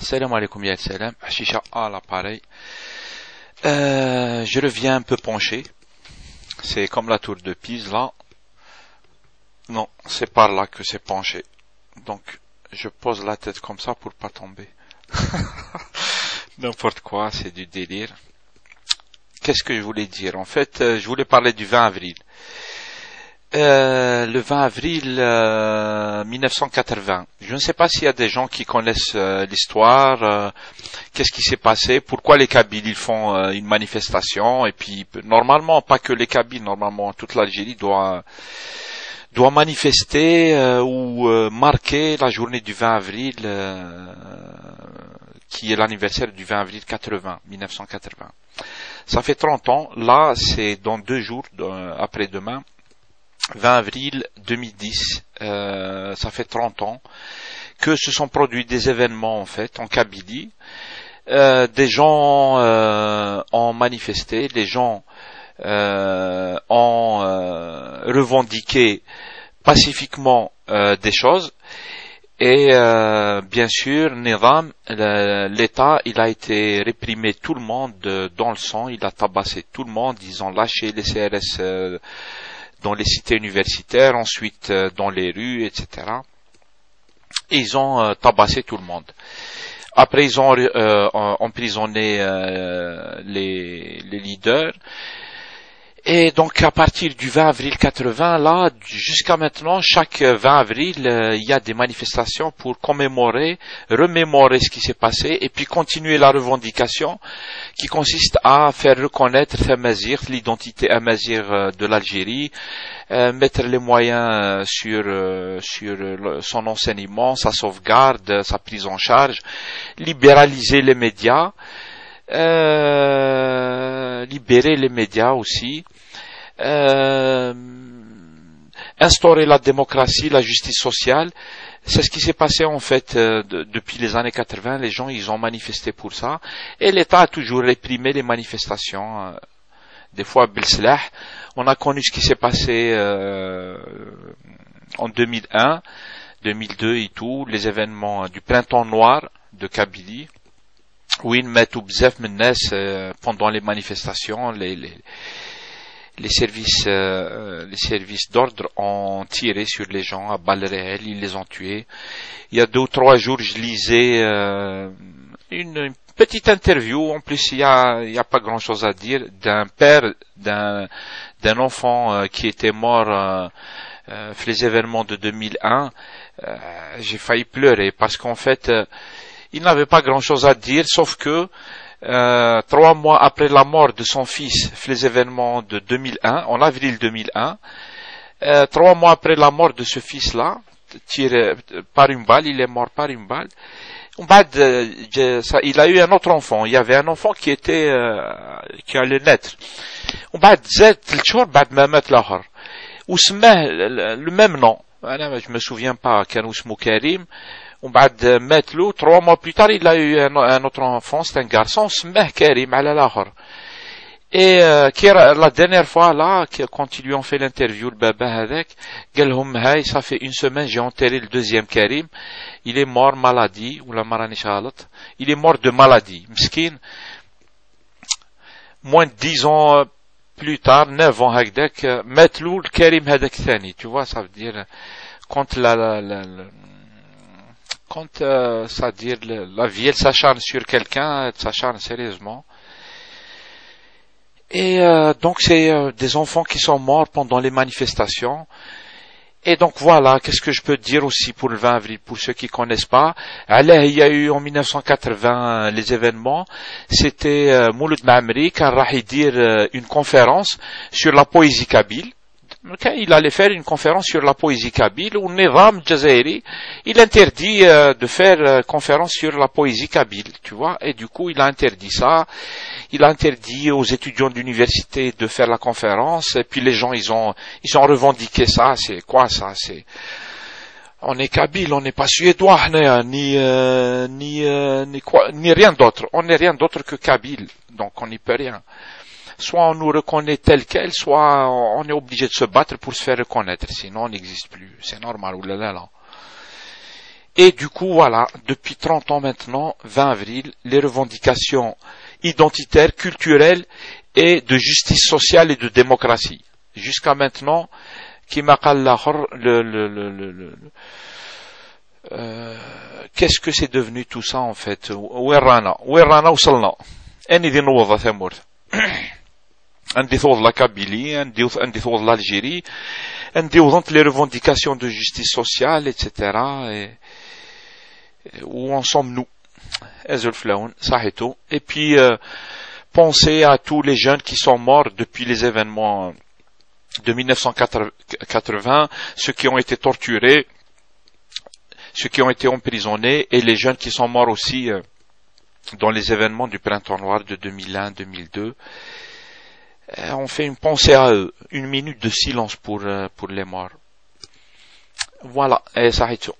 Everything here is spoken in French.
Salam alaikum ya salam, Chicha à l'appareil. Je reviens un peu penché. C'est comme la tour de Pise là. Non, c'est par là que c'est penché. Donc, je pose la tête comme ça pour pas tomber. N'importe quoi, c'est du délire. Qu'est-ce que je voulais dire? En fait, je voulais parler du 20 avril. Le 20 avril 1980. Je ne sais pas s'il y a des gens qui connaissent l'histoire. Qu'est-ce qui s'est passé? Pourquoi les Kabyles ils font une manifestation? Et puis normalement, pas que les Kabyles, normalement toute l'Algérie doit manifester ou marquer la journée du 20 avril, qui est l'anniversaire du 20 avril 1980. Ça fait 30 ans. Là, c'est dans 2 jours après-demain. 20 avril 2010, ça fait 30 ans que se sont produits des événements en fait en Kabylie. Des gens ont manifesté, les gens ont revendiqué pacifiquement des choses. Et bien sûr, Nizam, l'État, il a été réprimé tout le monde dans le sang, il a tabassé tout le monde, ils ont lâché les CRS dans les cités universitaires, ensuite dans les rues, etc. Et ils ont tabassé tout le monde. Après, ils ont emprisonné les leaders. Et donc, à partir du 20 avril 80, là, jusqu'à maintenant, chaque 20 avril, il y a des manifestations pour remémorer ce qui s'est passé, et puis continuer la revendication qui consiste à faire reconnaître l'identité amazigh de l'Algérie, mettre les moyens sur son enseignement, sa sauvegarde, sa prise en charge, libéraliser les médias, libérer les médias aussi, instaurer la démocratie, la justice sociale. C'est ce qui s'est passé en fait depuis les années 80. Les gens ils ont manifesté pour ça, et l'État a toujours réprimé les manifestations, des fois bil-silah. On a connu ce qui s'est passé en 2001, 2002 et tout, les événements du printemps noir de Kabylie, où ils mettent bzaf mennes pendant les manifestations. Les services d'ordre ont tiré sur les gens à balles réelles, ils les ont tués. Il y a 2 ou 3 jours, je lisais une petite interview. En plus, il y a pas grand chose à dire, d'un père d'un enfant qui était mort les événements de 2001. J'ai failli pleurer parce qu'en fait, il n'avait pas grand chose à dire, sauf que 3 mois après la mort de son fils, les événements de 2001, en avril 2001, 3 mois après la mort de ce fils-là, tiré par une balle, il est mort par une balle. Il a eu un autre enfant. Il y avait un enfant qui allait naître. Le même nom. Je me souviens pas, كان اسمه كريم. وبعد مات له 3 mois plus tard, il a eu un autre enfant, c'est un garçon, سماه كريم على الآخر. Et la dernière fois là, quand ils lui ont fait l'interview, le baba هذاك, قال لهم هاي ça fait 1 semaine, j'ai enterré le deuxième Karim, il est mort maladie, ولا ما رانيش غلط, il est mort de maladie, مسكين. Moins de 10 ans plus tard, 9 ans هكذاك, مات له الكريم هذاك الثاني, tu vois, ça veut dire quand c'est-à-dire la vie elle s'acharne sur quelqu'un, elle s'acharne sérieusement. Et donc c'est des enfants qui sont morts pendant les manifestations. Et donc voilà, qu'est-ce que je peux dire aussi pour le 20 avril, pour ceux qui connaissent pas. Alors, il y a eu en 1980 les événements, c'était Mouloud Maamri qui a dire une conférence sur la poésie kabyle. Okay, il allait faire une conférence sur la poésie kabyle, où Nizam Jazairi, il interdit de faire conférence sur la poésie kabyle, tu vois, et du coup il a interdit ça, il a interdit aux étudiants d'université de faire la conférence, et puis les gens ils ont revendiqué ça. C'est quoi ça? On est kabyle, on n'est pas suédois, ni rien d'autre, on n'est rien d'autre que kabyle, donc on n'y peut rien. Soit on nous reconnaît tel quel, soit on est obligé de se battre pour se faire reconnaître, sinon on n'existe plus. C'est normal, oulala. Et du coup, voilà, depuis 30 ans maintenant, 20 avril, les revendications identitaires, culturelles et de justice sociale et de démocratie. Jusqu'à maintenant, كما قال الآخر, qu'est-ce que c'est devenu tout ça en fait? وين رانا وصلنا؟ اني ذي نوضة ثمورث. عندي ثوض لا كابيلي, عندي ثوض l'Algérie, عندي وضنت les revendications de justice sociale, etc. Où en sommes-nous? Et puis pensez à tous les jeunes qui sont morts depuis les événements de 1980, ceux qui ont été torturés, ceux qui ont été emprisonnés, et les jeunes qui sont morts aussi dans les événements du printemps noir de 2001-2002. On fait une pensée à eux, une minute de silence pour les morts. Voilà, et ça arrête.